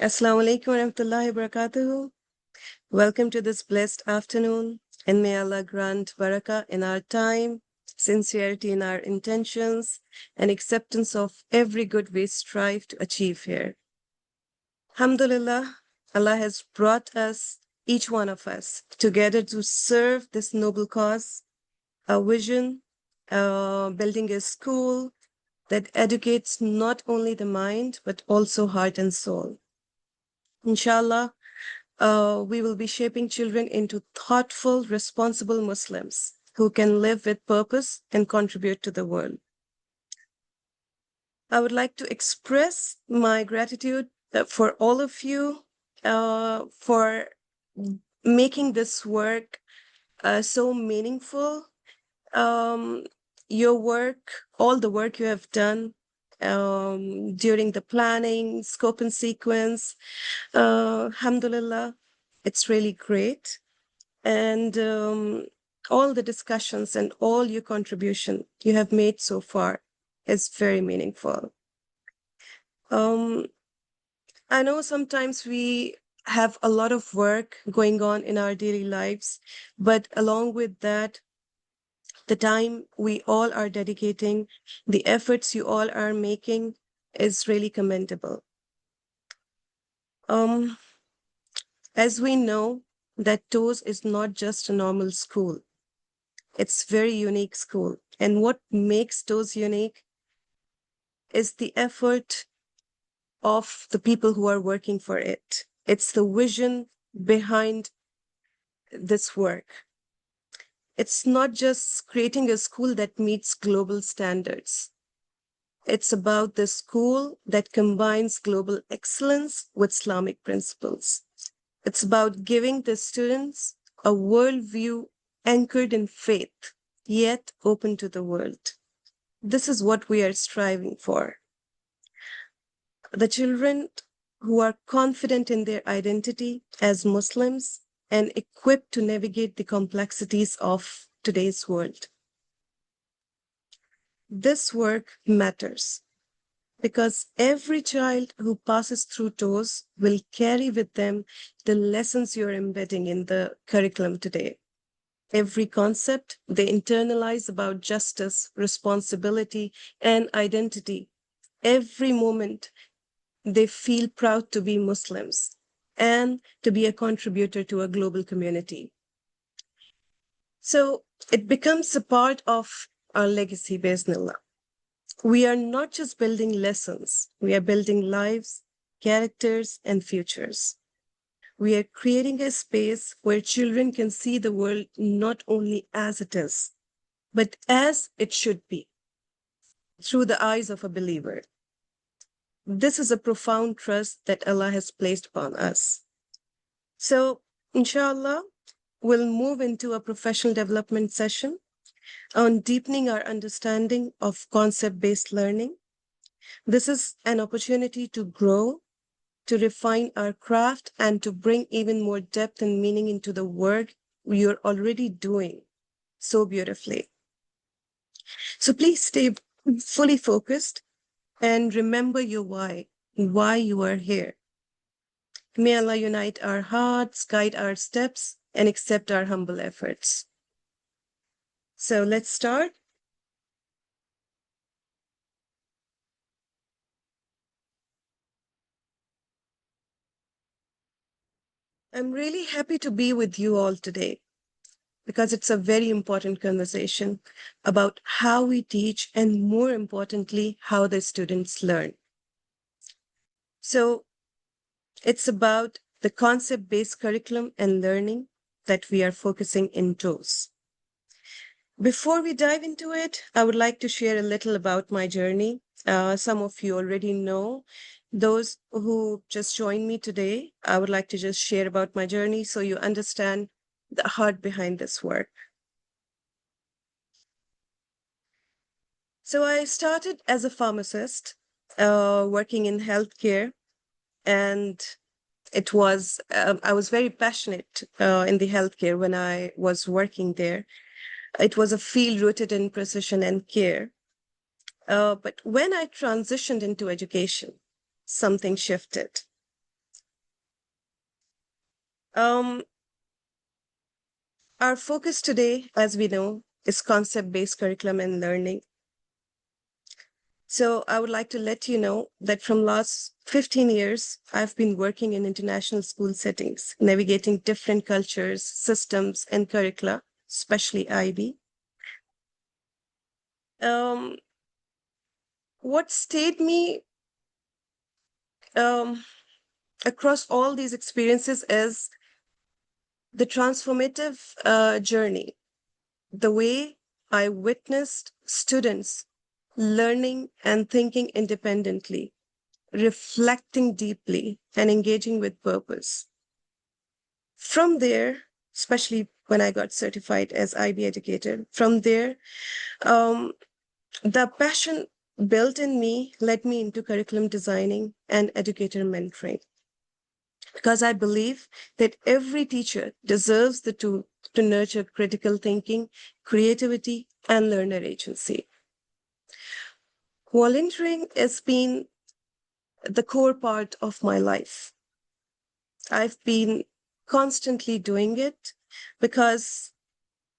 Assalamu alaikum wa rahmatullahi wa barakatuhu. Welcome to this blessed afternoon, and may Allah grant barakah in our time, sincerity in our intentions, and acceptance of every good we strive to achieve here. Alhamdulillah, Allah has brought us, each one of us, together to serve this noble cause, a vision, building a school that educates not only the mind, but also heart and soul. Inshallah, we will be shaping children into thoughtful, responsible Muslims who can live with purpose and contribute to the world. I would like to express my gratitude for all of you for making this work so meaningful. Your work, all the work you have done during the planning, scope and sequence, alhamdulillah, it's really great. And all the discussions and all your contribution you have made so far is very meaningful. I know sometimes we have a lot of work going on in our daily lives, but along with that, the time we all are dedicating, the efforts you all are making is really commendable. As we know, that TOES is not just a normal school. It's very unique school. And what makes TOES unique is the effort of the people who are working for it. It's the vision behind this work. It's not just creating a school that meets global standards. It's about the school that combines global excellence with Islamic principles. It's about giving the students a worldview anchored in faith, yet open to the world. This is what we are striving for. The children who are confident in their identity as Muslims and equipped to navigate the complexities of today's world. This work matters because every child who passes through TOES will carry with them the lessons you're embedding in the curriculum today. Every concept they internalize about justice, responsibility, and identity. Every moment they feel proud to be Muslims and to be a contributor to a global community. So it becomes a part of our legacy, Bismillah. We are not just building lessons, we are building lives, characters, and futures. We are creating a space where children can see the world not only as it is, but as it should be, through the eyes of a believer. This is a profound trust that Allah has placed upon us. So, inshallah, we'll move into a professional development session on deepening our understanding of concept-based learning. This is an opportunity to grow, to refine our craft, and to bring even more depth and meaning into the work you're already doing so beautifully. So please stay fully focused and remember your why you are here. May Allah unite our hearts, guide our steps, and accept our humble efforts. So let's start. I'm really happy to be with you all today because it's a very important conversation about how we teach and, more importantly, how the students learn. So it's about the concept-based curriculum and learning that we are focusing in TOES. Before we dive into it, I would like to share a little about my journey. Some of you already know. Those who just joined me today, I would like to just share about my journey so you understand the heart behind this work. So I started as a pharmacist, working in healthcare, and I was very passionate in the healthcare when I was working there. It was a field rooted in precision and care. But when I transitioned into education, something shifted. Um, our focus today, as we know, is concept-based curriculum and learning. So I would like to let you know that from last 15 years, I've been working in international school settings, navigating different cultures, systems, and curricula, especially IB. Um, what stayed me um, across all these experiences is the transformative journey, the way I witnessed students learning and thinking independently, reflecting deeply, and engaging with purpose. From there, especially when I got certified as IB educator, from there, um, the passion built in me led me into curriculum designing and educator mentoring because I believe that every teacher deserves the tool to nurture critical thinking, creativity, and learner agency. Volunteering has been the core part of my life. I've been constantly doing it because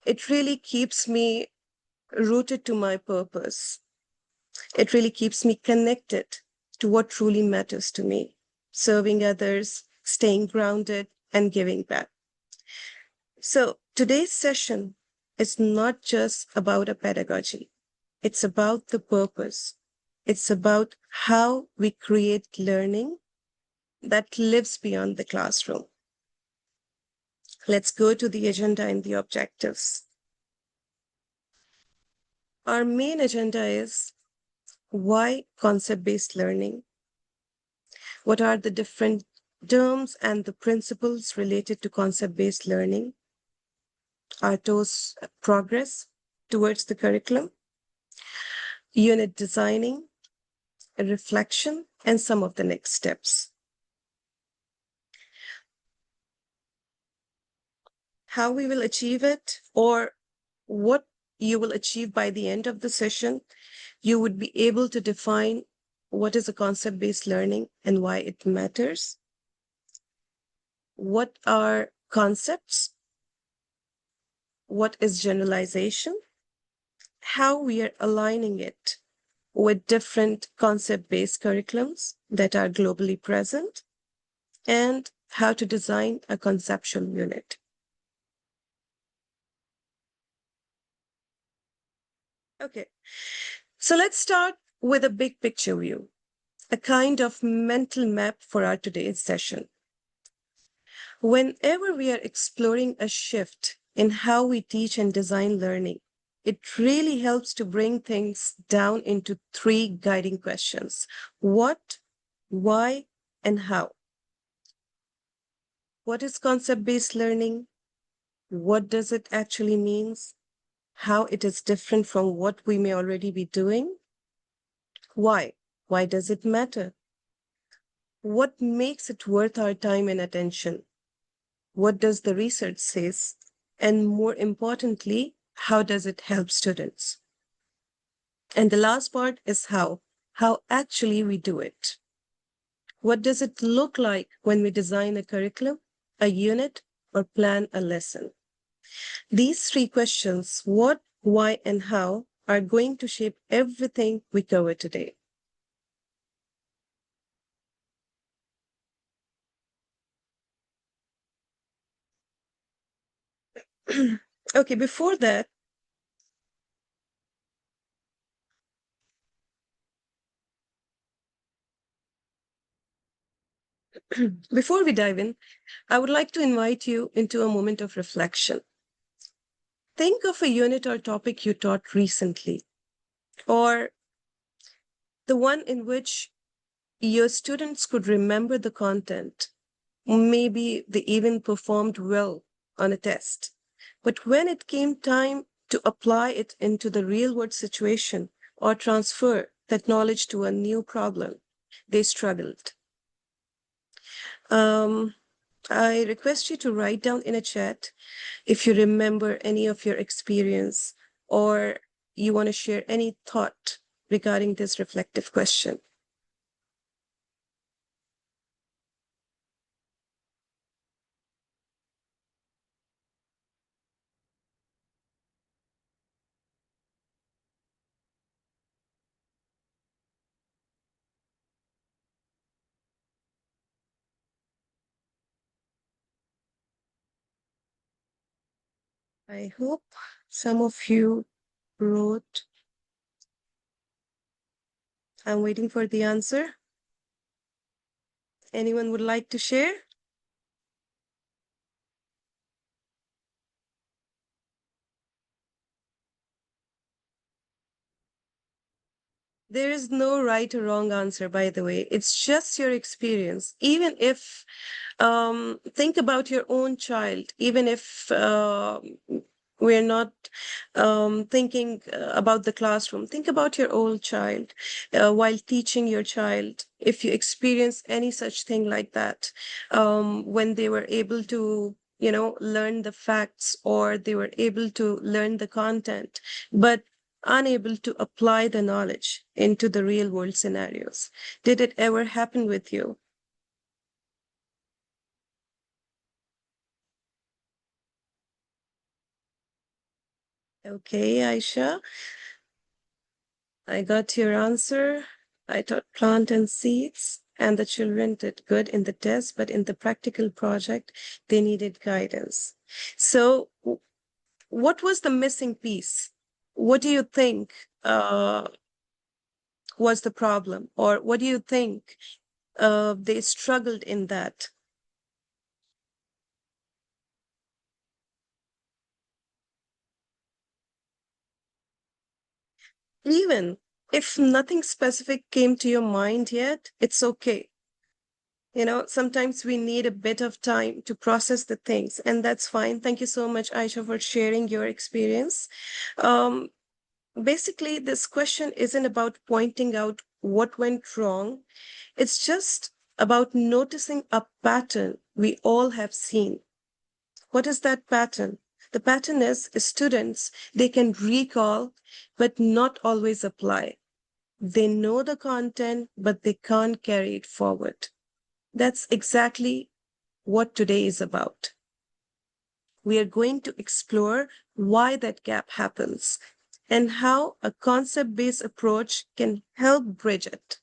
it really keeps me rooted to my purpose. It really keeps me connected to what truly matters to me, serving others, staying grounded, and giving back. So today's session is not just about a pedagogy. It's about the purpose. It's about how we create learning that lives beyond the classroom. Let's go to the agenda and the objectives. Our main agenda is why concept-based learning? What are the different terms and the principles related to concept-based learning? Our progress towards the curriculum, unit designing, reflection, and some of the next steps. How we will achieve it, or what you will achieve by the end of the session, you would be able to define what is a concept-based learning and why it matters. What are concepts? What is generalization? How we are aligning it with different concept-based curriculums that are globally present, and how to design a conceptual unit. Okay, so let's start with a big picture view, a kind of mental map for our today's session. Whenever we are exploring a shift in how we teach and design learning, it really helps to bring things down into three guiding questions: what, why, and how. What is concept-based learning? What does it actually mean? How it is different from what we may already be doing? Why? Why does it matter? What makes it worth our time and attention? What does the research says? And more importantly, how does it help students? And the last part is how actually we do it. What does it look like when we design a curriculum, a unit, or plan a lesson? These three questions, what, why, and how, are going to shape everything we cover today. Okay, before we dive in, I would like to invite you into a moment of reflection. Think of a unit or topic you taught recently, or the one in which your students could remember the content. Maybe they even performed well on a test. But when it came time to apply it into the real world situation or transfer that knowledge to a new problem, they struggled. Um, I request you to write down in a chat if you remember any of your experience or you want to share any thought regarding this reflective question. I hope some of you wrote. I'm waiting for the answer. Anyone would like to share? There is no right or wrong answer, by the way. It's just your experience. Even if, think about your own child, even if we're not thinking about the classroom, think about your own child while teaching your child. If you experience any such thing like that, when they were able to, learn the facts or they were able to learn the content, but unable to apply the knowledge into the real world scenarios. Did it ever happen with you? Okay, Aisha, I got your answer. I taught plant and seeds, and the children did good in the test, but in the practical project, they needed guidance. So, what was the missing piece? What do you think was the problem? Or what do you think they struggled in that? Even if nothing specific came to your mind yet, it's okay. Sometimes we need a bit of time to process the things, and that's fine. Thank you so much, Aisha, for sharing your experience. Um, Basically, this question isn't about pointing out what went wrong, it's just about noticing a pattern we all have seen. What is that pattern? The pattern is students, they can recall, but not always apply. They know the content, but they can't carry it forward. That's exactly what today is about. We are going to explore why that gap happens and how a concept based approach can help bridge it.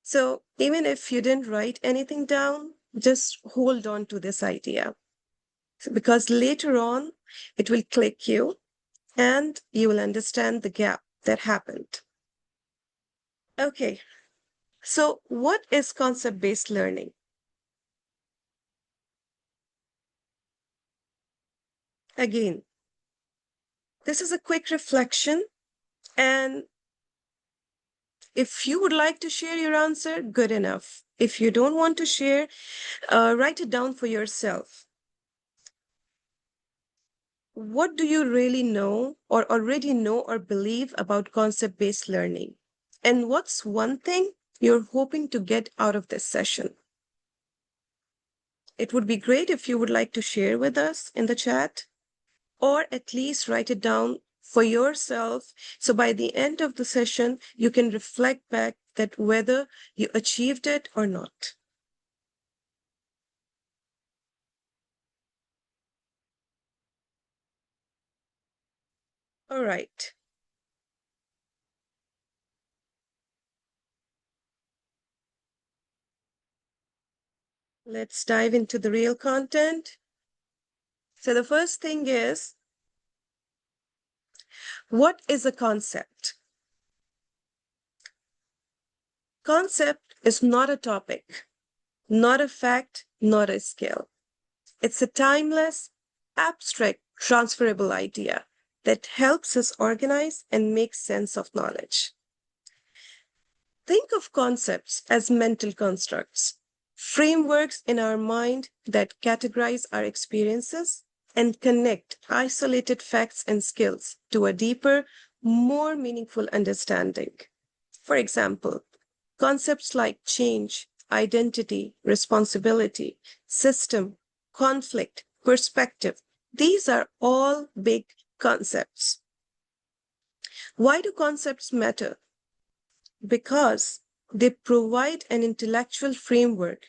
So, even if you didn't write anything down, just hold on to this idea because later on it will click you and you will understand the gap that happened. Okay, so what is concept based learning? Again, this is a quick reflection, and if you would like to share your answer, good enough. If you don't want to share, write it down for yourself. What do you really know or already know or believe about concept based learning? And what's one thing you're hoping to get out of this session? It would be great if you would like to share with us in the chat or at least write it down for yourself. So by the end of the session, you can reflect back that whether you achieved it or not. All right. Let's dive into the real content. So the first thing is, what is a concept? Concept is not a topic, not a fact, not a skill. It's a timeless, abstract, transferable idea that helps us organize and make sense of knowledge. Think of concepts as mental constructs, frameworks in our mind that categorize our experiences and connect isolated facts and skills to a deeper, more meaningful understanding. For example, concepts like change, identity, responsibility, system, conflict, perspective, these are all big concepts. Why do concepts matter? Because they provide an intellectual framework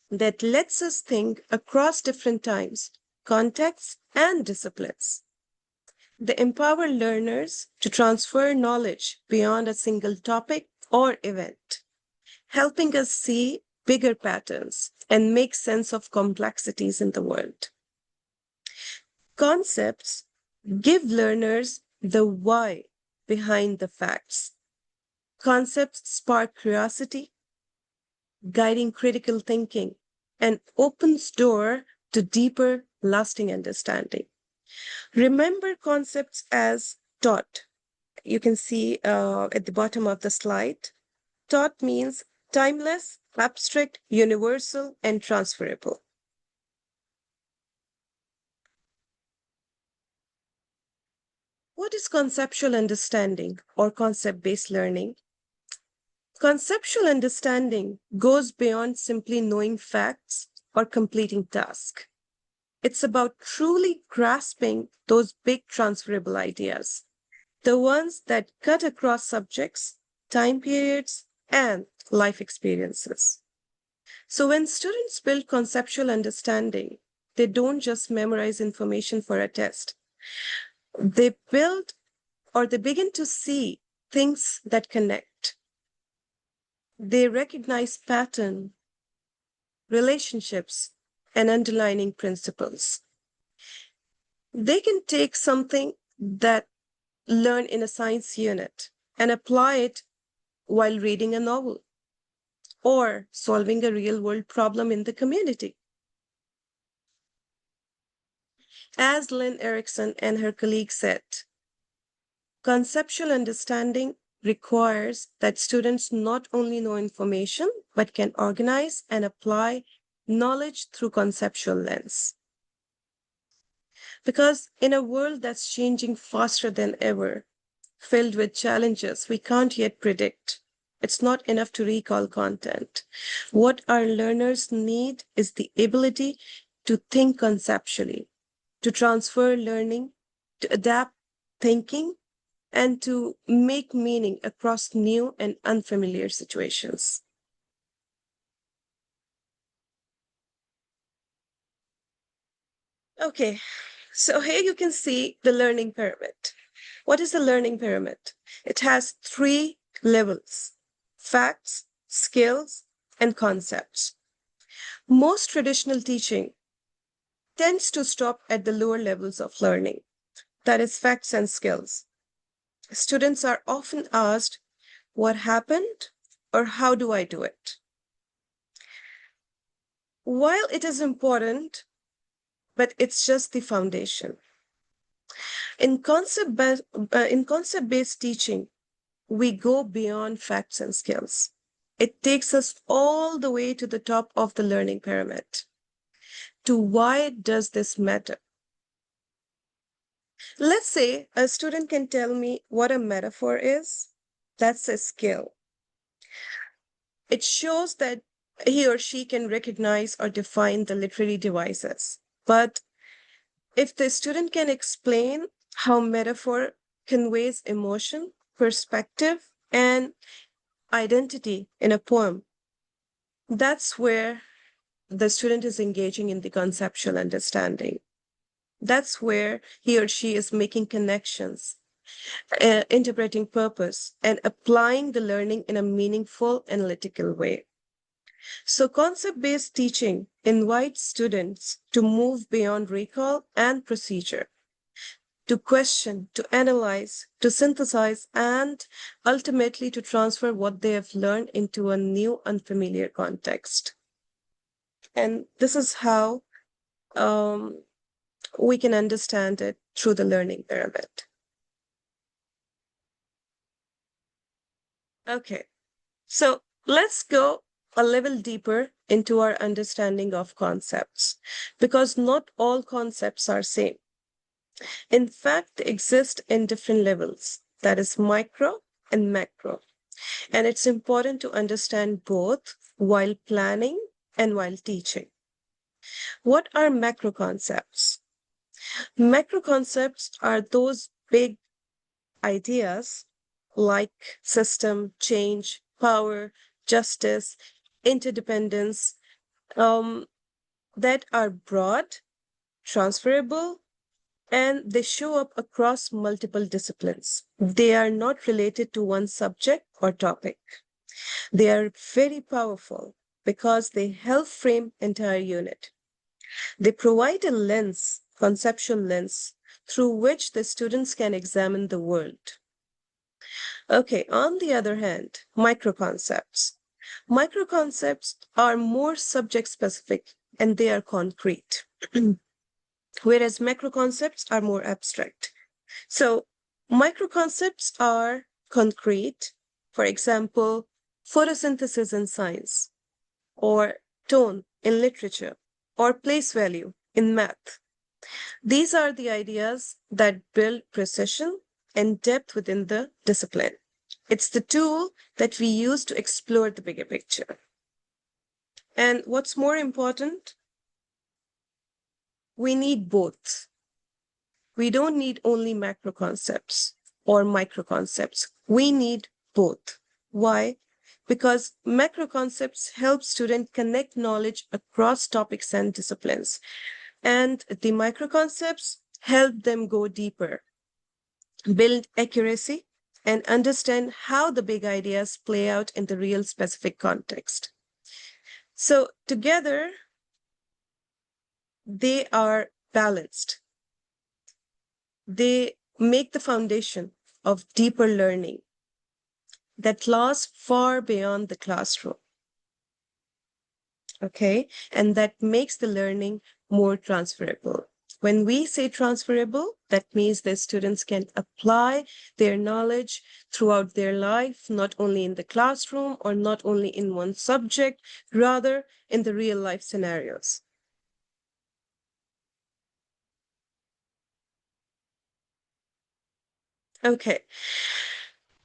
that lets us think across different times, contexts, and disciplines. They empower learners to transfer knowledge beyond a single topic or event, helping us see bigger patterns and make sense of complexities in the world. Concepts give learners the why behind the facts. Concepts spark curiosity, guiding critical thinking, and opens door to deeper, lasting understanding. Remember concepts as taught. You can see at the bottom of the slide. Taught means timeless, abstract, universal, and transferable. What is conceptual understanding or concept-based learning? Conceptual understanding goes beyond simply knowing facts or completing tasks. It's about truly grasping those big transferable ideas, the ones that cut across subjects, time periods, and life experiences. So when students build conceptual understanding, they don't just memorize information for a test. They build or they begin to see things that connect. They recognize pattern, relationships, and underlying principles. They can take something that learn in a science unit and apply it while reading a novel or solving a real world problem in the community. As Lynn Erickson and her colleagues said, conceptual understanding requires that students not only know information, but can organize and apply knowledge through conceptual lens. Because in a world that's changing faster than ever, filled with challenges we can't yet predict, it's not enough to recall content. What our learners need is the ability to think conceptually, to transfer learning, to adapt thinking, and to make meaning across new and unfamiliar situations. Okay, so here you can see the learning pyramid. What is the learning pyramid? It has three levels: facts, skills, and concepts. Most traditional teaching tends to stop at the lower levels of learning, that is, facts and skills. Students are often asked, what happened or how do I do it? While it is important, but it's just the foundation. In concept-based teaching, we go beyond facts and skills. It takes us all the way to the top of the learning pyramid. To why does this matter? Let's say a student can tell me what a metaphor is. That's a skill. It shows that he or she can recognize or define the literary devices. But if the student can explain how metaphor conveys emotion, perspective, and identity in a poem, that's where the student is engaging in the conceptual understanding. That's where he or she is making connections, interpreting purpose, and applying the learning in a meaningful, analytical way. So, concept based teaching invites students to move beyond recall and procedure, to question, to analyze, to synthesize, and ultimately to transfer what they have learned into a new, unfamiliar context. And this is how we can understand it through the learning pyramid. Okay, so let's go a level deeper into our understanding of concepts, because not all concepts are same. In fact, they exist in different levels, that is micro and macro. And it's important to understand both while planning and while teaching. What are macro concepts? Macro concepts are those big ideas like system, change, power, justice, interdependence, um, that are broad, transferable, and they show up across multiple disciplines. They are not related to one subject or topic. They are very powerful because they help frame entire unit. They provide a lens conceptual lens through which the students can examine the world. Okay, on the other hand, microconcepts. Microconcepts are more subject specific and they are concrete, whereas macroconcepts are more abstract. So, microconcepts are concrete, for example, photosynthesis in science, or tone in literature, or place value in math. These are the ideas that build precision and depth within the discipline. It's the tool that we use to explore the bigger picture. And what's more important, we need both. We don't need only macro concepts or micro concepts. We need both. Why? Because macro concepts help students connect knowledge across topics and disciplines. And the micro concepts help them go deeper, build accuracy, and understand how the big ideas play out in the real specific context. So together, they are balanced. They make the foundation of deeper learning that lasts far beyond the classroom. Okay, and that makes the learning more transferable. When we say transferable, that means that students can apply their knowledge throughout their life, not only in the classroom or not only in one subject, rather in the real life scenarios. Okay,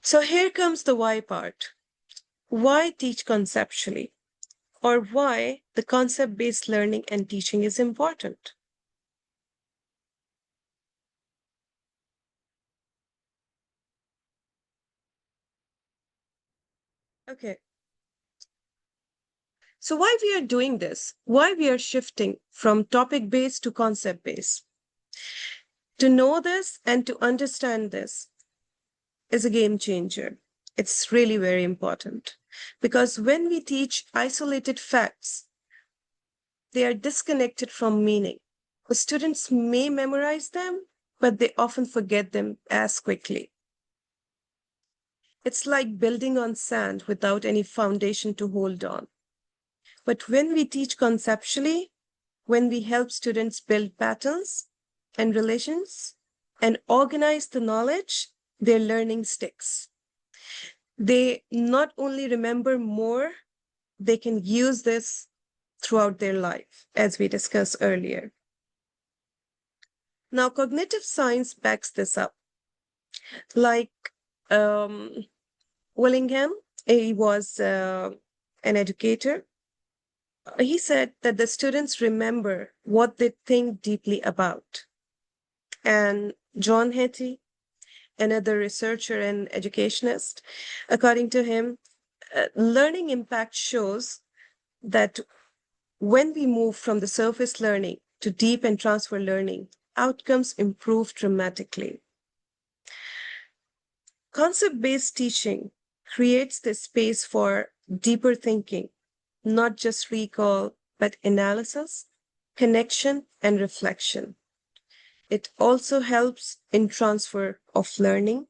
so here comes the why part. Why teach conceptually? Or why the concept-based learning and teaching is important? Okay, so why we are doing this? Why we are shifting from topic-based to concept-based? To know this and to understand this is a game changer. It's really very important because when we teach isolated facts, they are disconnected from meaning. The students may memorize them, but they often forget them as quickly. It's like building on sand without any foundation to hold on. But when we teach conceptually, when we help students build patterns and relations and organize the knowledge, their learning sticks. They not only remember more, they can use this throughout their life, as we discussed earlier. Now, cognitive science backs this up. Like um, Willingham, he was an educator. He said that the students remember what they think deeply about. And John Hattie, another researcher and educationist, according to him, learning impact shows that when we move from the surface learning to deep and transfer learning, outcomes improve dramatically. Concept-based teaching creates the space for deeper thinking, not just recall, but analysis, connection, and reflection. It also helps in transfer of learning,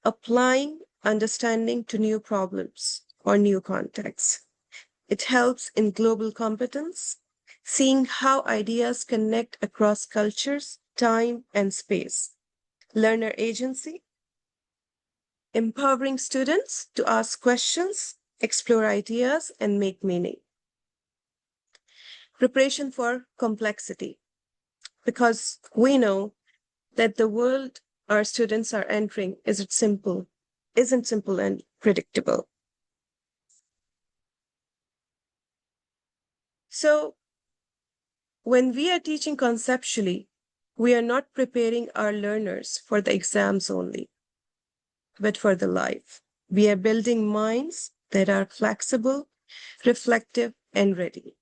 applying understanding to new problems or new contexts. It helps in global competence, seeing how ideas connect across cultures, time, and space. Learner agency, empowering students to ask questions, explore ideas, and make meaning. Preparation for complexity, because we know that the world our students are entering isn't simple and predictable. So when we are teaching conceptually, we are not preparing our learners for the exams only, but for the life. We are building minds that are flexible, reflective, and ready.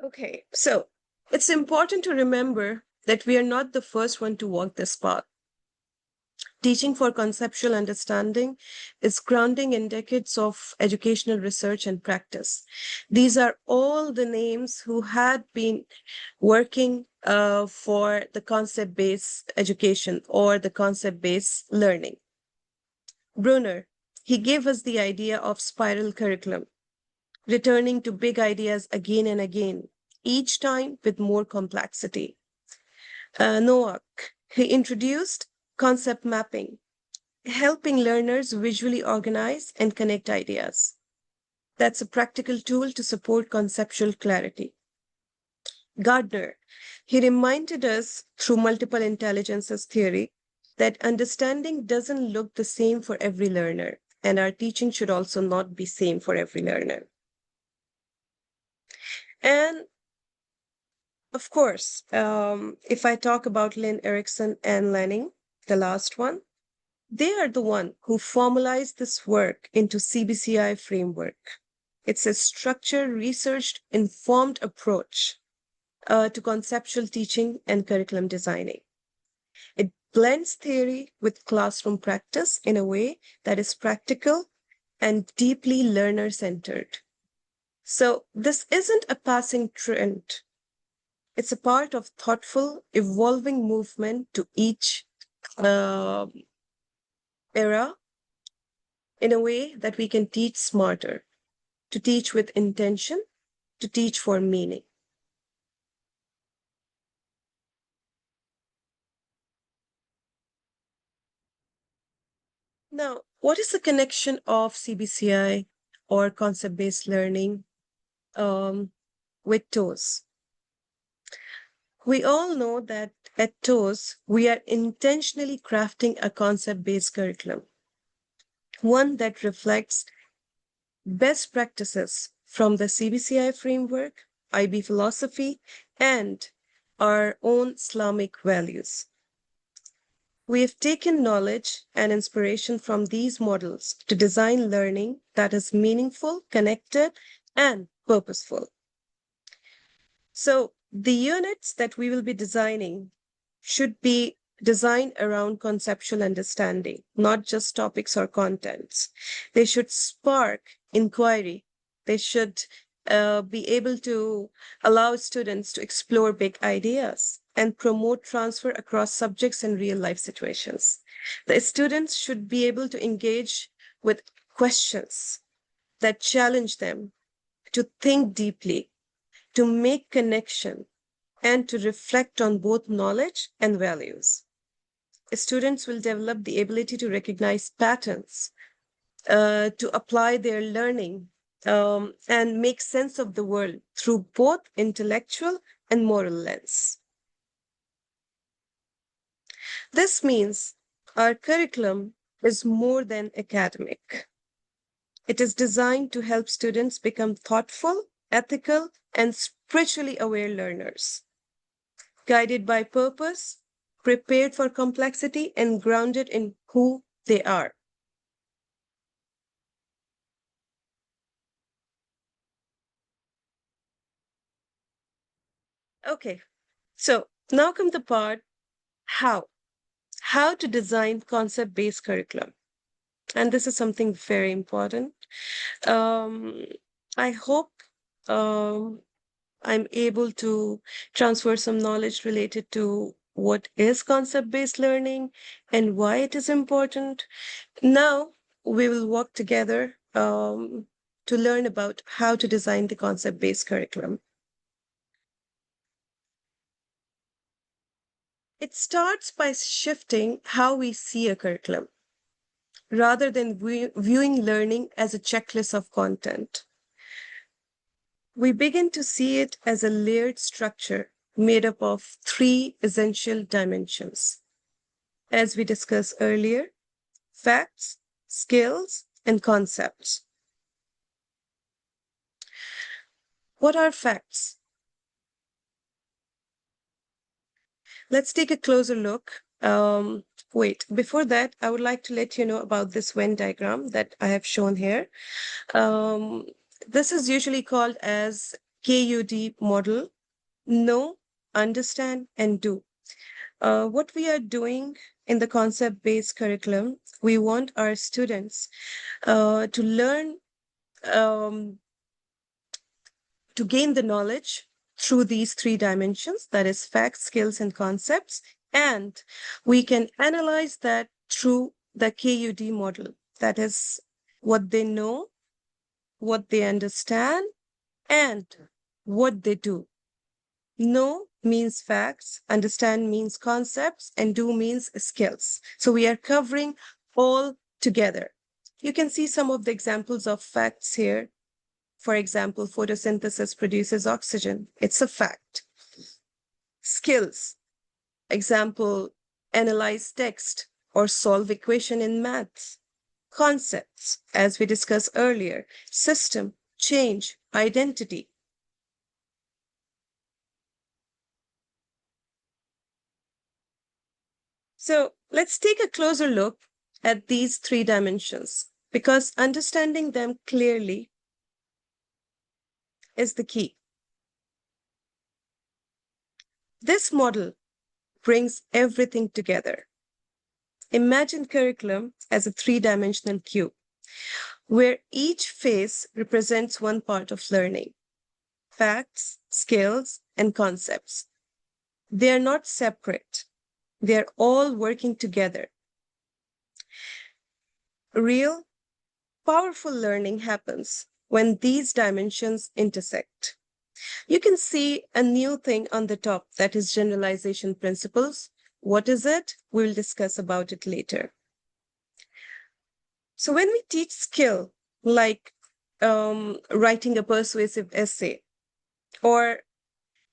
Okay, so it's important to remember that we are not the first one to walk this path. Teaching for conceptual understanding is grounding in decades of educational research and practice. These are all the names who had been working for the concept-based education or the concept-based learning. Brunner, he gave us the idea of spiral curriculum, returning to big ideas again and again, each time with more complexity. Nowak, he introduced concept mapping, helping learners visually organize and connect ideas. That's a practical tool to support conceptual clarity. Gardner, he reminded us through multiple intelligences theory that understanding doesn't look the same for every learner, and our teaching should also not be same for every learner. And of course, if I talk about Lynn Erickson and Lanning, the last one, they are the one who formalized this work into CBCI framework. It's a structured, researched, informed approach to conceptual teaching and curriculum designing. It blends theory with classroom practice in a way that is practical and deeply learner-centered. So this isn't a passing trend. It's a part of thoughtful, evolving movement to each uh, era in a way that we can teach smarter, to teach with intention, to teach for meaning. Now, what is the connection of CBCI or concept-based learning with TOES? We all know that at TOES, we are intentionally crafting a concept-based curriculum, one that reflects best practices from the CBCI framework, IB philosophy, and our own Islamic values. We have taken knowledge and inspiration from these models to design learning that is meaningful, connected, and purposeful. So, the units that we will be designing should be designed around conceptual understanding, not just topics or contents. They should spark inquiry. They should be able to allow students to explore big ideas and promote transfer across subjects and real life situations. The students should be able to engage with questions that challenge them to think deeply, to make connection, and to reflect on both knowledge and values. Students will develop the ability to recognize patterns, to apply their learning, and make sense of the world through both intellectual and moral lens. This means our curriculum is more than academic. It is designed to help students become thoughtful, ethical, and spiritually aware learners, guided by purpose, prepared for complexity, and grounded in who they are. Okay, so now come the part how. How to design concept-based curriculum. And this is something very important. Um, I hope um, I'm able to transfer some knowledge related to what is concept-based learning and why it is important. Now we will work together to learn about how to design the concept-based curriculum. It starts by shifting how we see a curriculum rather than viewing learning as a checklist of content. We begin to see it as a layered structure made up of three essential dimensions. As we discussed earlier, facts, skills, and concepts. What are facts? Let's take a closer look. Wait, before that, I would like to let you know about this Venn diagram that I have shown here. Um, this is usually called as KUD model: know, understand, and do. What we are doing in the concept-based curriculum, we want our students to learn, um, to gain the knowledge through these three dimensions, that is facts, skills, and concepts. And we can analyze that through the KUD model, that is what they know, what they understand, and what they do. Know means facts, understand means concepts, and do means skills. So we are covering all together. You can see some of the examples of facts here. For example, photosynthesis produces oxygen. It's a fact. Skills, example, analyze text or solve equation in maths. Concepts, as we discussed earlier, system, change, identity. So let's take a closer look at these three dimensions because understanding them clearly is the key. This model brings everything together. Imagine curriculum as a three-dimensional cube where each face represents one part of learning: facts, skills, and concepts. They are not separate. They are all working together. Real, powerful learning happens when these dimensions intersect. You can see a new thing on the top, that is generalization principles. What is it? We'll discuss about it later. So when we teach skill, like writing a persuasive essay, or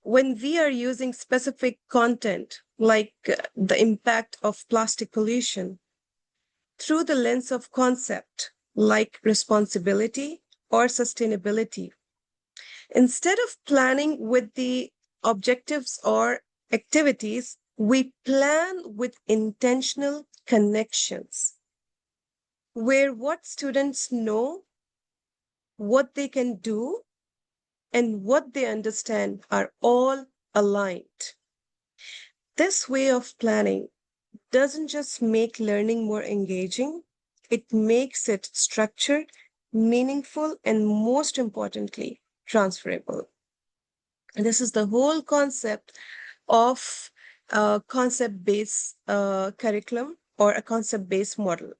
when we are using specific content, like the impact of plastic pollution, through the lens of concept, like responsibility or sustainability, instead of planning with the objectives or activities, we plan with intentional connections, where what students know, what they can do, and what they understand are all aligned. This way of planning doesn't just make learning more engaging, it makes it structured, meaningful, and most importantly, transferable. And this is the whole concept of a concept-based curriculum or a concept-based model.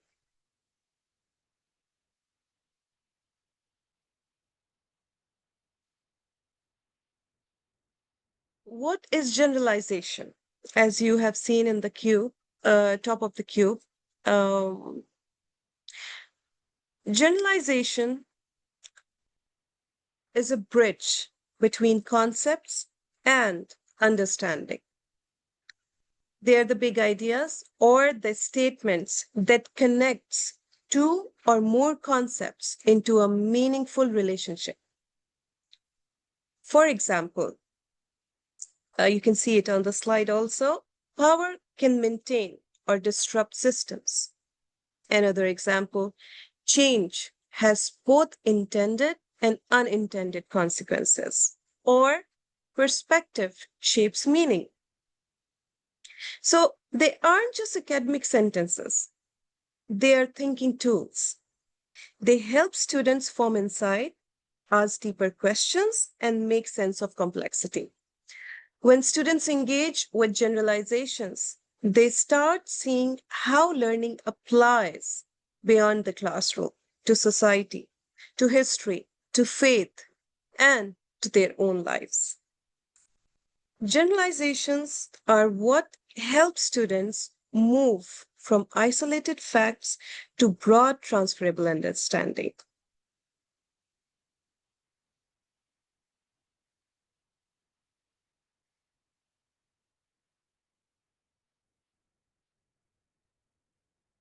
What is generalization? As you have seen in the cube, top of the cube, um, generalization is a bridge between concepts and understanding. They are the big ideas or the statements that connects two or more concepts into a meaningful relationship. For example, you can see it on the slide also, power can maintain or disrupt systems. Another example, change has both intended and unintended consequences, or perspective shapes meaning. So they aren't just academic sentences, they are thinking tools. They help students form insight, ask deeper questions, and make sense of complexity. When students engage with generalizations, they start seeing how learning applies beyond the classroom to society, to history, to faith, and to their own lives. Generalizations are what help students move from isolated facts to broad transferable understanding.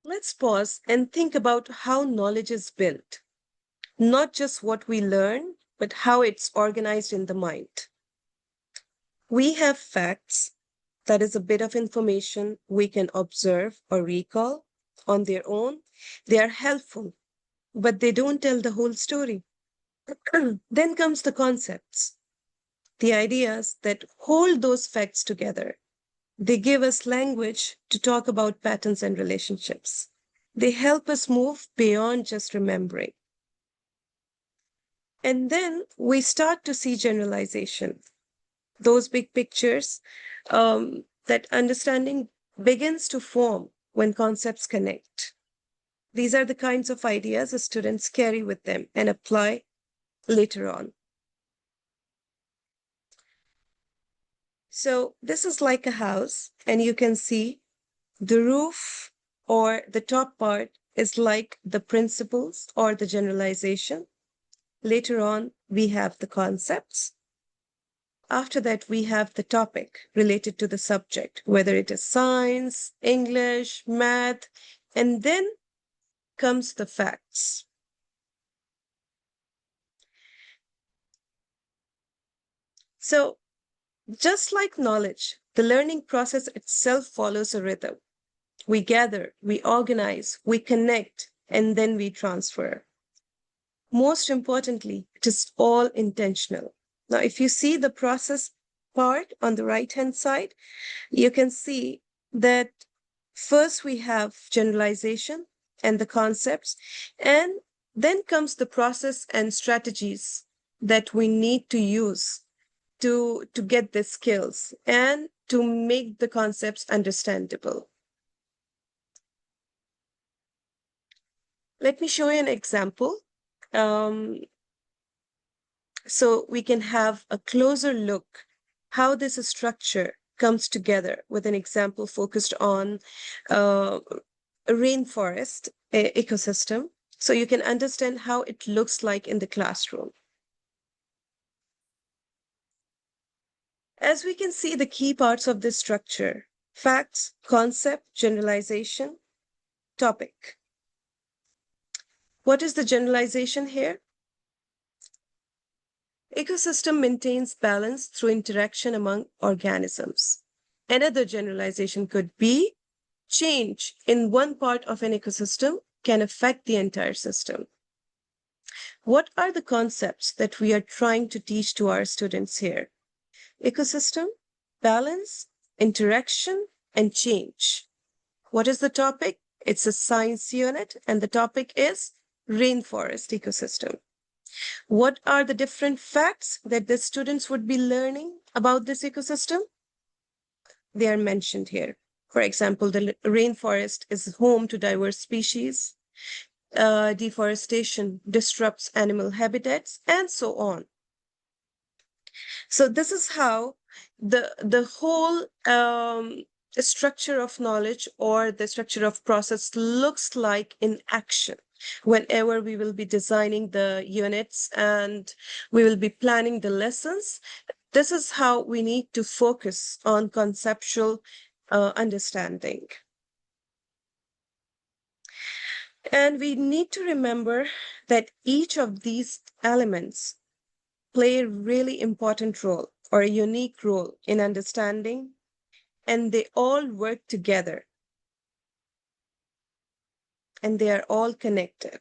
Let's pause and think about how knowledge is built, not just what we learn, but how it's organized in the mind. We have facts, that is a bit of information we can observe or recall on their own. They are helpful, but they don't tell the whole story. Then comes the concepts, the ideas that hold those facts together. They give us language to talk about patterns and relationships. They help us move beyond just remembering. And then we start to see generalization, those big pictures that understanding begins to form when concepts connect. These are the kinds of ideas the students carry with them and apply later on. So this is like a house, and you can see the roof or the top part is like the principles or the generalization. Later on, we have the concepts. After that, we have the topic related to the subject, whether it is science, English, math, and then comes the facts. So, just like knowledge, the learning process itself follows a rhythm. We gather, we organize, we connect, and then we transfer. Most importantly, it is all intentional. Now, if you see the process part on the right-hand side, you can see that first we have generalization and the concepts, and then comes the process and strategies that we need to use to get the skills and to make the concepts understandable. Let me show you an example. So we can have a closer look how this structure comes together with an example focused on a rainforest ecosystem. So you can understand how it looks like in the classroom. As we can see the key parts of this structure: facts, concept, generalization, topic. What is the generalization here? Ecosystem maintains balance through interaction among organisms. Another generalization could be change in one part of an ecosystem can affect the entire system. What are the concepts that we are trying to teach to our students here? Ecosystem, balance, interaction, and change. What is the topic? It's a science unit, and the topic is rainforest ecosystem. What are the different facts that the students would be learning about this ecosystem? They are mentioned here. For example, the rainforest is home to diverse species, deforestation disrupts animal habitats, and so on. So this is how the whole structure of knowledge or the structure of process looks like in action whenever we will be designing the units and we will be planning the lessons. This is how we need to focus on conceptual understanding. And we need to remember that each of these elements play a really important role or a unique role in understanding, and they all work together and they are all connected.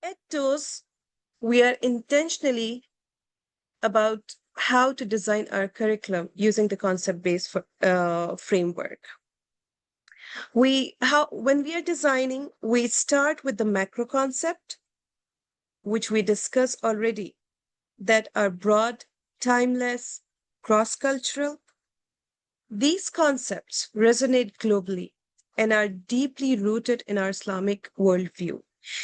At TOES, we are intentionally about how to design our curriculum using the concept-based framework. When we are designing, we start with the macro concept, which we discussed already, that are broad, timeless, cross-cultural. These concepts resonate globally and are deeply rooted in our Islamic worldview.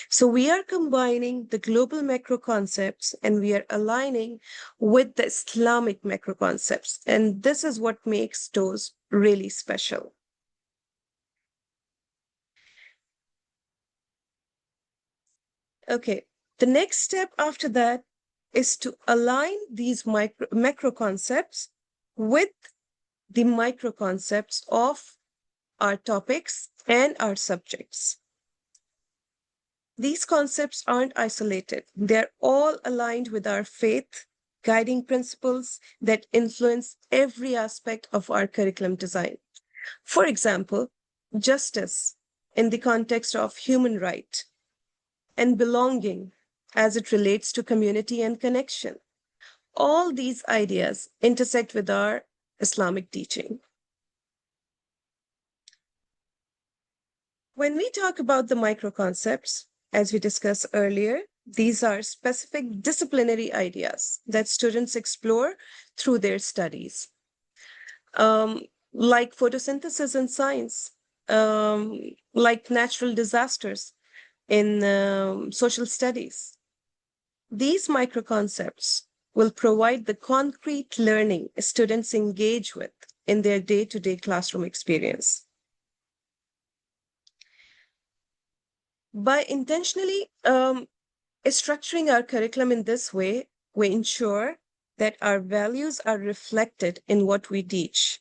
So we are combining the global macro concepts and we are aligning with the Islamic macro concepts. And this is what makes those really special. Okay, the next step after that is to align these macro concepts with the micro concepts of our topics and our subjects. These concepts aren't isolated. They're all aligned with our faith, guiding principles that influence every aspect of our curriculum design. For example, justice in the context of human right and belonging as it relates to community and connection. All these ideas intersect with our Islamic teaching. When we talk about the micro concepts, as we discussed earlier, these are specific disciplinary ideas that students explore through their studies, um, like photosynthesis in science, like natural disasters in social studies. These micro concepts will provide the concrete learning students engage with in their day-to-day classroom experience. By intentionally structuring our curriculum in this way, we ensure that our values are reflected in what we teach.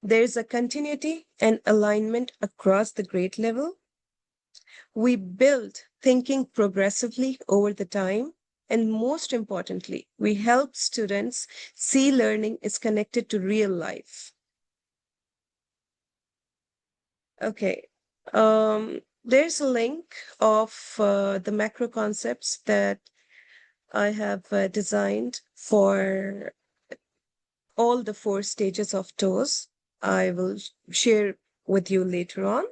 There is a continuity and alignment across the grade level. We build thinking progressively over the time. And most importantly, we help students see learning is connected to real life. Okay. There's a link of the macro concepts that I have designed for all the 4 stages of TOES. I will share with you later on.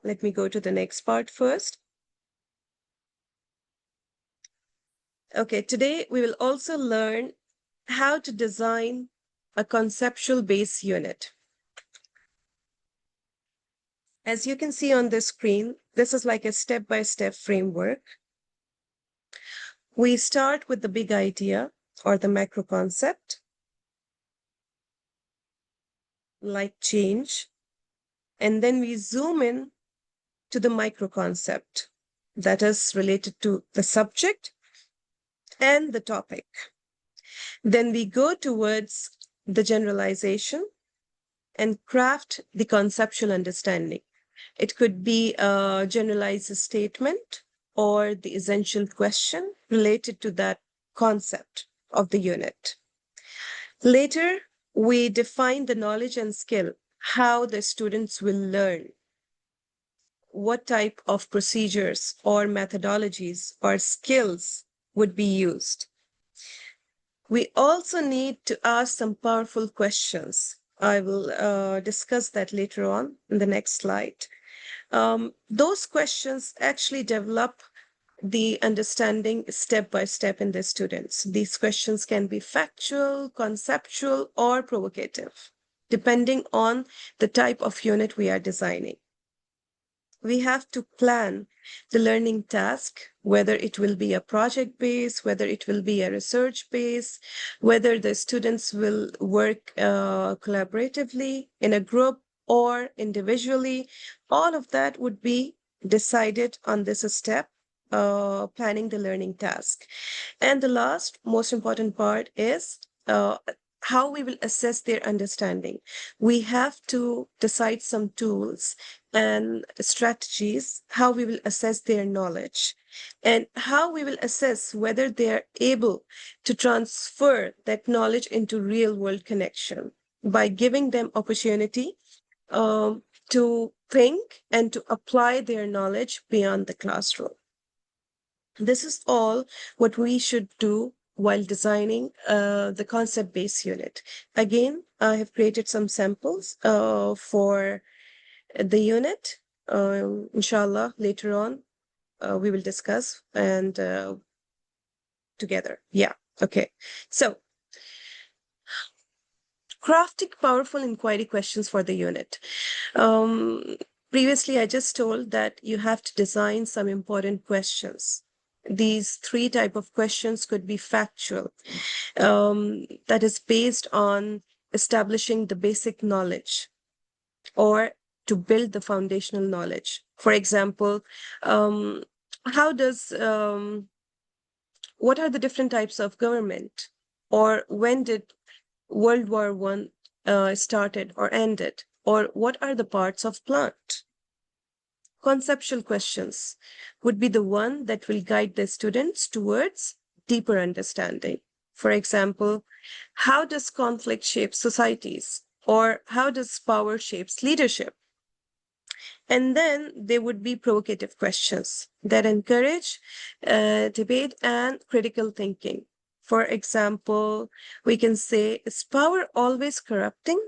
Let me go to the next part first. Okay, today we will also learn how to design a conceptual base unit. As you can see on the screen, this is like a step-by-step framework. We start with the big idea or the macro concept, like change, and then we zoom in to the micro concept that is related to the subject and the topic. Then we go towards the generalization and craft the conceptual understanding. It could be a generalized statement or the essential question related to that concept of the unit. Later, we define the knowledge and skill, how the students will learn, what type of procedures or methodologies or skills would be used. We also need to ask some powerful questions. I will discuss that later on in the next slide. Those questions actually develop the understanding step by step in the students. These questions can be factual, conceptual, or provocative, depending on the type of unit we are designing. We have to plan the learning task, whether it will be a project base, whether it will be a research base, whether the students will work collaboratively in a group or individually. All of that would be decided on this step, planning the learning task. And the last, most important part is how we will assess their understanding. We have to decide some tools and strategies, how we will assess their knowledge and how we will assess whether they are able to transfer that knowledge into real world connection by giving them opportunity to think and to apply their knowledge beyond the classroom. This is all what we should do while designing the concept-based unit. Again, I have created some samples for the unit. Inshallah, later on, we will discuss and together. Yeah, okay. So, crafting powerful inquiry questions for the unit. Previously, I just told that you have to design some important questions. These 3 type of questions could be factual, that is based on establishing the basic knowledge or to build the foundational knowledge. For example, how does what are the different types of government, or when did World War One started or ended, or what are the parts of plant? Conceptual questions would be the one that will guide the students towards deeper understanding. For example, how does conflict shape societies, or how does power shapes leadership? And then there would be provocative questions that encourage debate and critical thinking. For example, we can say, is power always corrupting?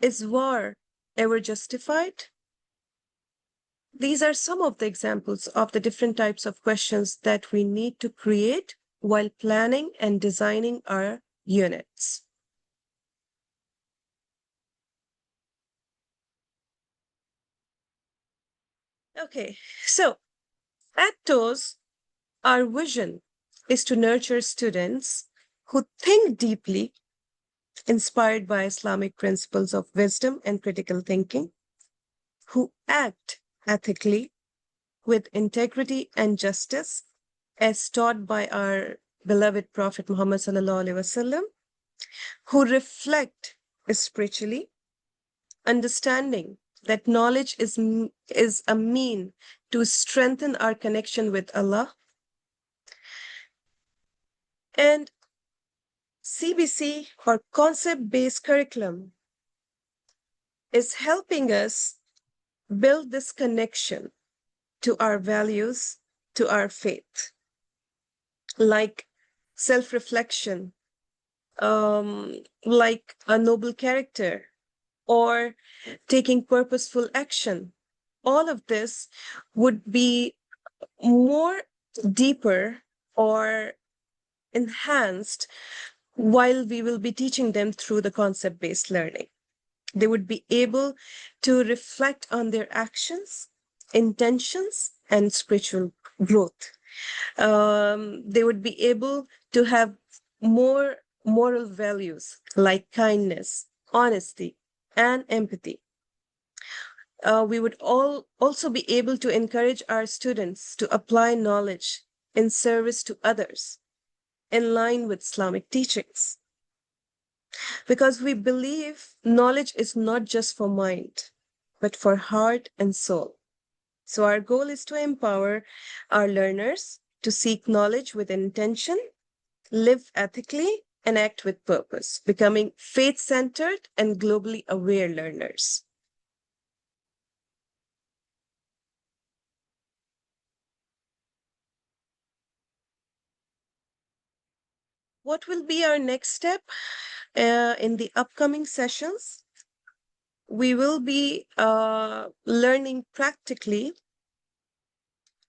Is war ever justified? These are some of the examples of the different types of questions that we need to create while planning and designing our units. Okay, so at TOES, our vision is to nurture students who think deeply, inspired by Islamic principles of wisdom and critical thinking, who act ethically with integrity and justice, as taught by our beloved Prophet Muhammad sallallahu alaihi wasallam, who reflect spiritually, understanding that knowledge is a mean to strengthen our connection with Allah. And CBC, or concept-based curriculum, is helping us build this connection to our values, to our faith, like self-reflection, like a noble character, or taking purposeful action. All of this would be more deeper or enhanced while we will be teaching them through the concept-based learning. They would be able to reflect on their actions, intentions, and spiritual growth. They would be able to have more moral values like kindness, honesty, and empathy. We would also be able to encourage our students to apply knowledge in service to others in line with Islamic teachings. Because we believe knowledge is not just for mind, but for heart and soul. So our goal is to empower our learners to seek knowledge with intention, live ethically, and act with purpose, becoming faith-centered and globally aware learners. What will be our next step in the upcoming sessions? We will be learning practically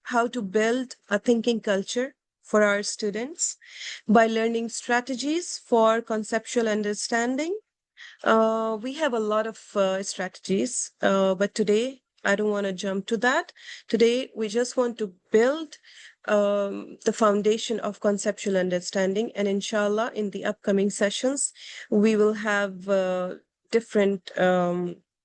how to build a thinking culture for our students by learning strategies for conceptual understanding. We have a lot of strategies, but today I don't want to jump to that. Today, we just want to build the foundation of conceptual understanding. And inshallah, in the upcoming sessions, we will have different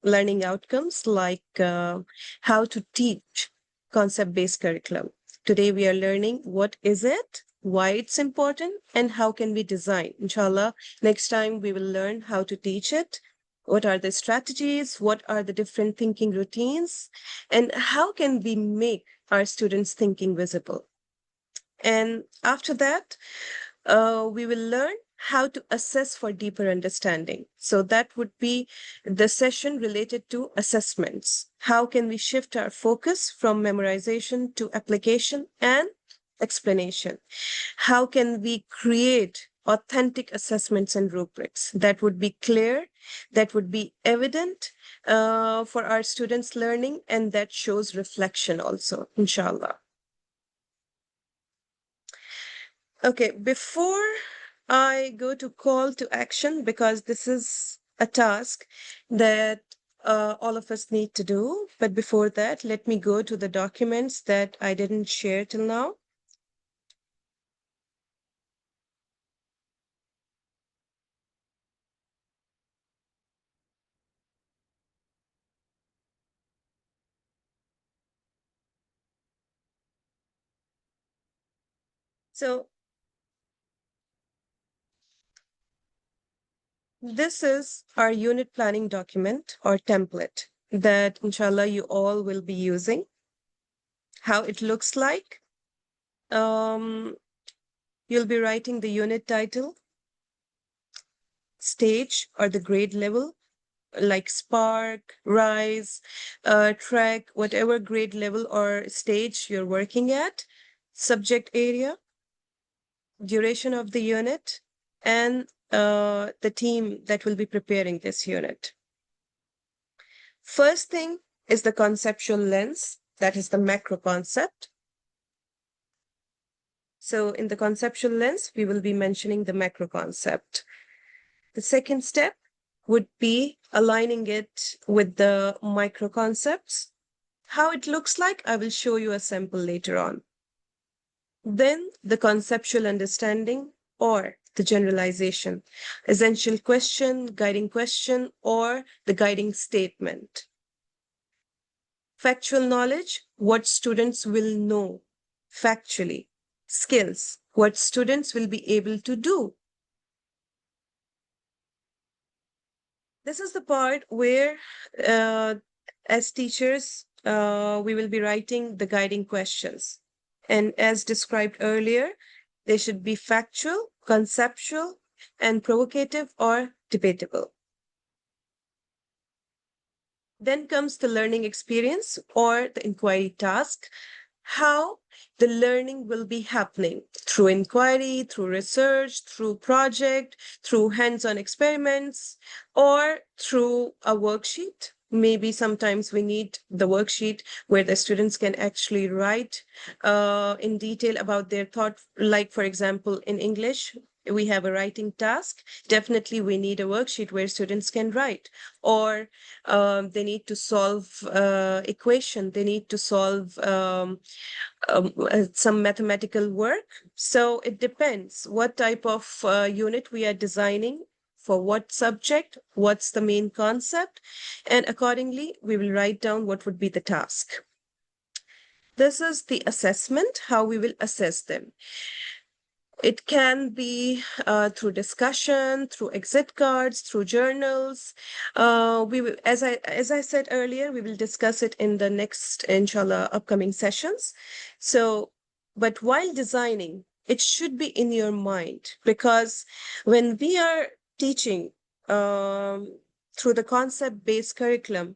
learning outcomes like how to teach concept-based curriculum. Today, we are learning what is it, why it's important, and how can we design. Inshallah, next time we will learn how to teach it, what are the strategies, what are the different thinking routines, and how can we make our students' thinking visible. And after that, we will learn how to assess for deeper understanding. So that would be the session related to assessments. How can we shift our focus from memorization to application and explanation? How can we create authentic assessments and rubrics that would be clear, that would be evident for our students' learning, and that shows reflection also, inshallah. Okay, before I go to call to action, because this is a task that all of us need to do. But before that, let me go to the documents that I didn't share till now. So this is our unit planning document or template that inshallah you all will be using. How it looks like. Um, you'll be writing the unit title, stage or the grade level, like Spark, Rise, Track, whatever grade level or stage you're working at, subject area, duration of the unit, and the team that will be preparing this unit. First thing is the conceptual lens, that is the macro concept. So in the conceptual lens, we will be mentioning the macro concept. The second step would be aligning it with the micro concepts. How it looks like, I will show you a sample later on. Then the conceptual understanding or the generalization, essential question, guiding question, or the guiding statement. Factual knowledge, what students will know factually. Skills, what students will be able to do. This is the part where, as teachers, we will be writing the guiding questions. And as described earlier, they should be factual, conceptual, and provocative or debatable. Then comes the learning experience or the inquiry task. How the learning will be happening through inquiry, through research, through project, through hands-on experiments, or through a worksheet. Maybe sometimes we need the worksheet where the students can actually write in detail about their thought. Like, for example, in English, we have a writing task. Definitely, we need a worksheet where students can write, or they need to solve equation. They need to solve some mathematical work. So it depends what type of unit we are designing, for what subject, what's the main concept, and accordingly, we will write down what would be the task. This is the assessment, how we will assess them. It can be through discussion, through exit cards, through journals. We will, as I said earlier, we will discuss it in the next, inshallah, upcoming sessions. So, but while designing, it should be in your mind, because when we are teaching through the concept-based curriculum,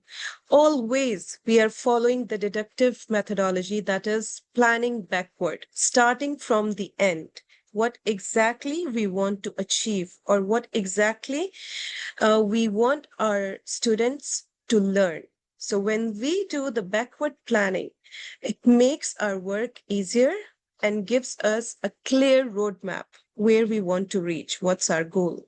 always we are following the deductive methodology, that is planning backward, starting from the end, what exactly we want to achieve, or what exactly we want our students to learn. So when we do the backward planning, it makes our work easier and gives us a clear roadmap where we want to reach, what's our goal.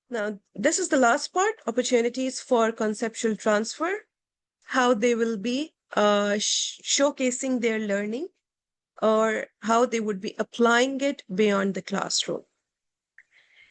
Now, this is the last part, opportunities for conceptual transfer, how they will be showcasing their learning, or how they would be applying it beyond the classroom.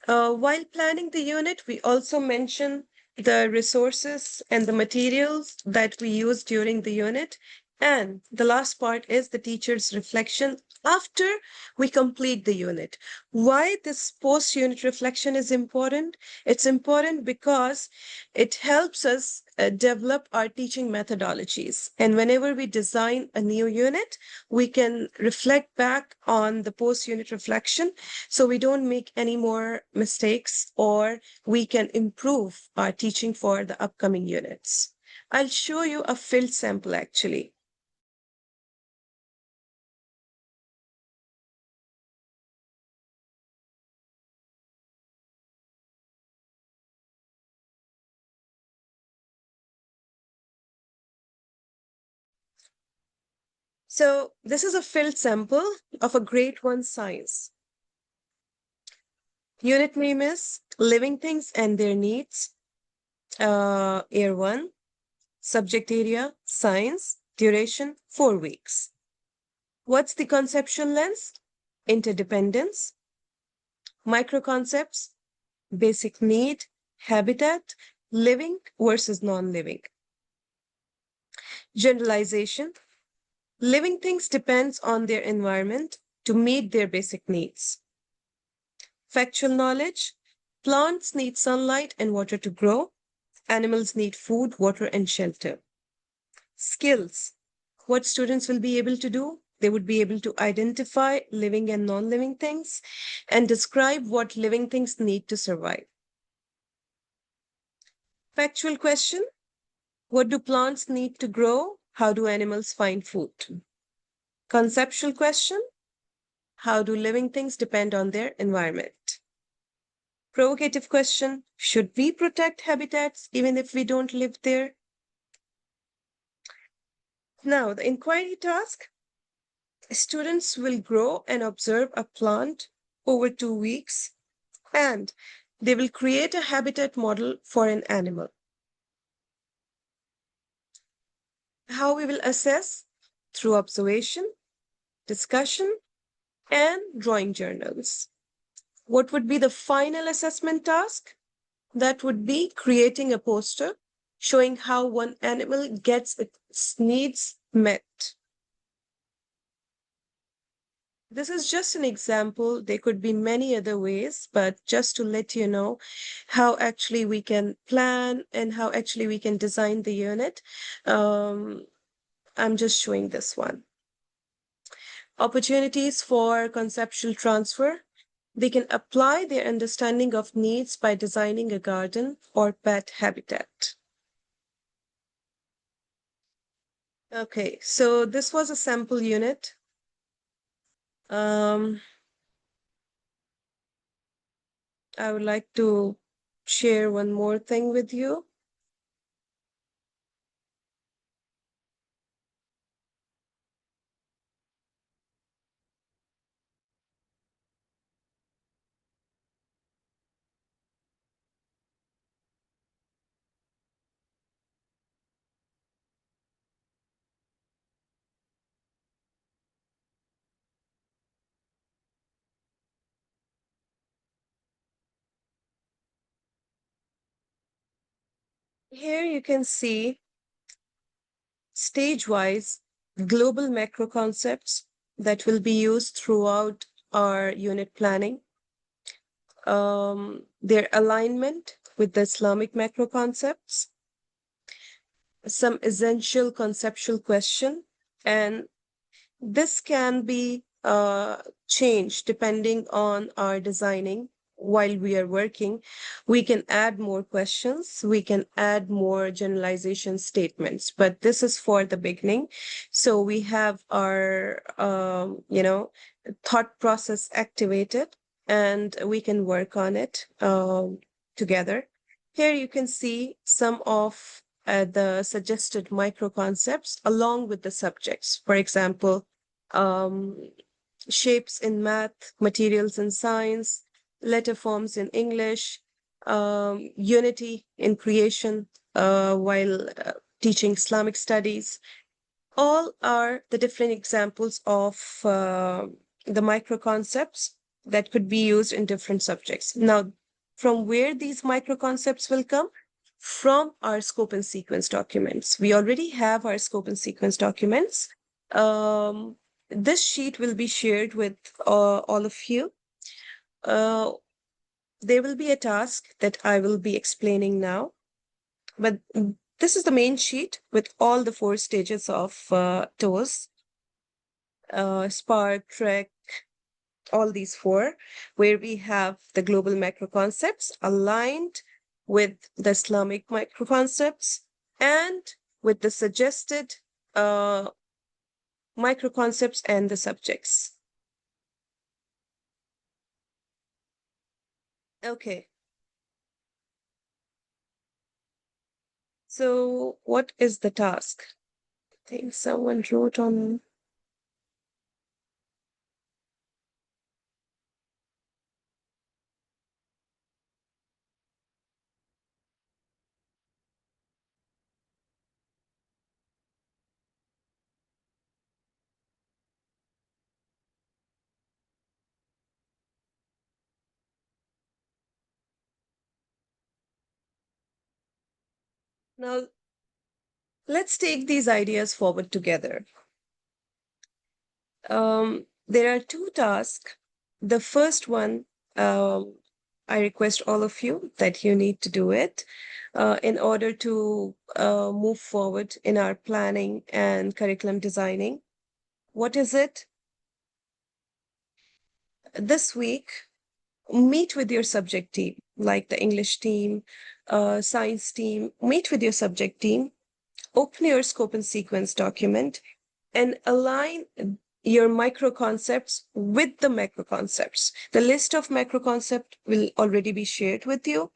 While planning the unit, we also mention the resources and the materials that we use during the unit. And the last part is the teacher's reflection after we complete the unit. Why this post-unit reflection is important? It's important because it helps us develop our teaching methodologies. And whenever we design a new unit, we can reflect back on the post-unit reflection, so we don't make any more mistakes, or we can improve our teaching for the upcoming units. I'll show you a field sample actually. So this is a field sample of a grade 1 science. Unit name is Living Things and Their Needs, Year 1. Subject area, Science. Duration, 4 weeks. What's the conceptual lens? Interdependence. Micro concepts, basic need, habitat, living versus non-living. Generalization. Living things depends on their environment to meet their basic needs. Factual knowledge. Plants need sunlight and water to grow. Animals need food, water, and shelter. Skills. What students will be able to do? They would be able to identify living and non-living things and describe what living things need to survive. Factual question: what do plants need to grow? How do animals find food? Conceptual question: how do living things depend on their environment? Provocative question: should we protect habitats even if we don't live there? Now, the inquiry task: students will grow and observe a plant over 2 weeks, and they will create a habitat model for an animal. How we will assess? Through observation, discussion, and drawing journals. What would be the final assessment task? That would be creating a poster showing how one animal gets its needs met. This is just an example. There could be many other ways, but just to let you know how actually we can plan and how actually we can design the unit, I'm just showing this one. Opportunities for conceptual transfer. They can apply their understanding of needs by designing a garden or pet habitat. Okay, so this was a sample unit. Um, I would like to share one more thing with you. Here you can see stage-wise global macro concepts that will be used throughout our unit planning. Their alignment with the Islamic macro concepts, some essential conceptual question, and this can be changed depending on our designing while we are working. We can add more questions, we can add more generalization statements, but this is for the beginning. So we have our, thought process activated and we can work on it together. Here you can see some of the suggested micro concepts along with the subjects. For example, um, shapes in math, materials in science, letter forms in English, unity in creation while teaching Islamic studies. All are the different examples of the micro concepts that could be used in different subjects. Now, from where these micro concepts will come? From our scope and sequence documents. We already have our scope and sequence documents. Um, this sheet will be shared with all of you. Uh, there will be a task that I will be explaining now, but this is the main sheet with all the 4 stages of TOES, Spark, Trek, all these 4, where we have the global macro concepts aligned with the Islamic micro concepts and with the suggested micro concepts and the subjects. Okay. So what is the task? I think someone wrote on. Now, let's take these ideas forward together. There are 2 tasks. The first one, I request all of you that you need to do it in order to move forward in our planning and curriculum designing. What is it? This week, meet with your subject team, like the English team, science team, meet with your subject team, open your scope and sequence document, and align your micro concepts with the macro concepts. The list of macro concepts will already be shared with you.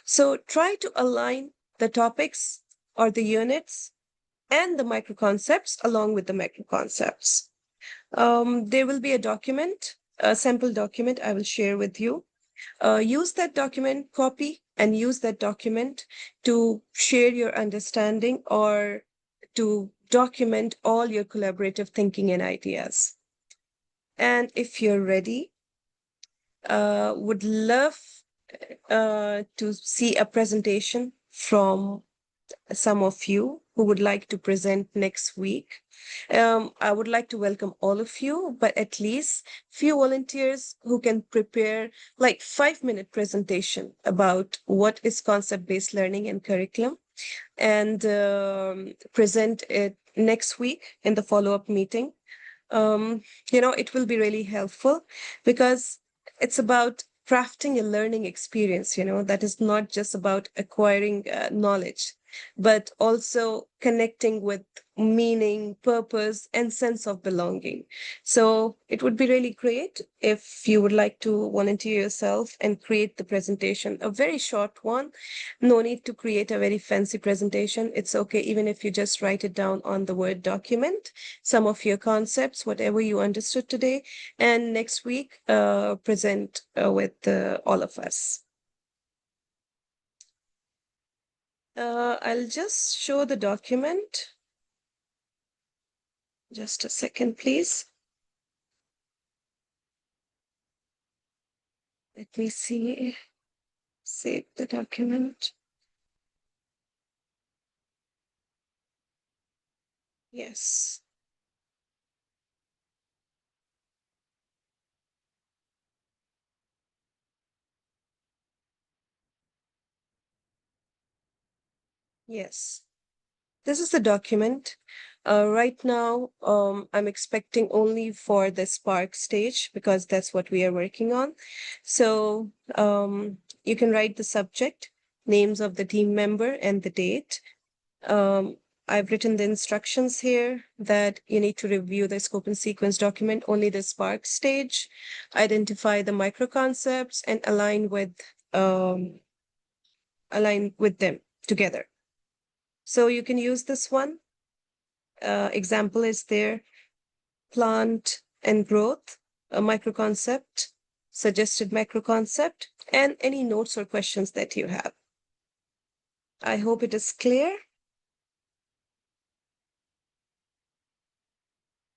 So try to align the topics or the units and the micro concepts along with the macro concepts. There will be a document, a sample document I will share with you. Use that document, copy and use that document to share your understanding or to document all your collaborative thinking and ideas. And if you're ready, would love to see a presentation from some of you who would like to present next week. I would like to welcome all of you, but at least few volunteers who can prepare like 5-minute presentation about what is concept-based learning and curriculum and present it next week in the follow-up meeting. It will be really helpful because it's about crafting a learning experience, that is not just about acquiring knowledge, but also connecting with meaning, purpose, and sense of belonging. So it would be really great if you would like to volunteer yourself and create the presentation, a very short one. No need to create a very fancy presentation. It's okay even if you just write it down on the Word document, some of your concepts, whatever you understood today, and next week present with all of us. I'll just show the document. Just a second, please. Let me see. Save the document. Yes. Yes. This is the document. Right now, I'm expecting only for the Spark stage because that's what we are working on. So you can write the subject, names of the team member, and the date. I've written the instructions here that you need to review the scope and sequence document, only the Spark stage, identify the micro concepts, and align with them together. So you can use this one. Example is there, plant and growth, a micro concept, suggested macro concept, and any notes or questions that you have. I hope it is clear.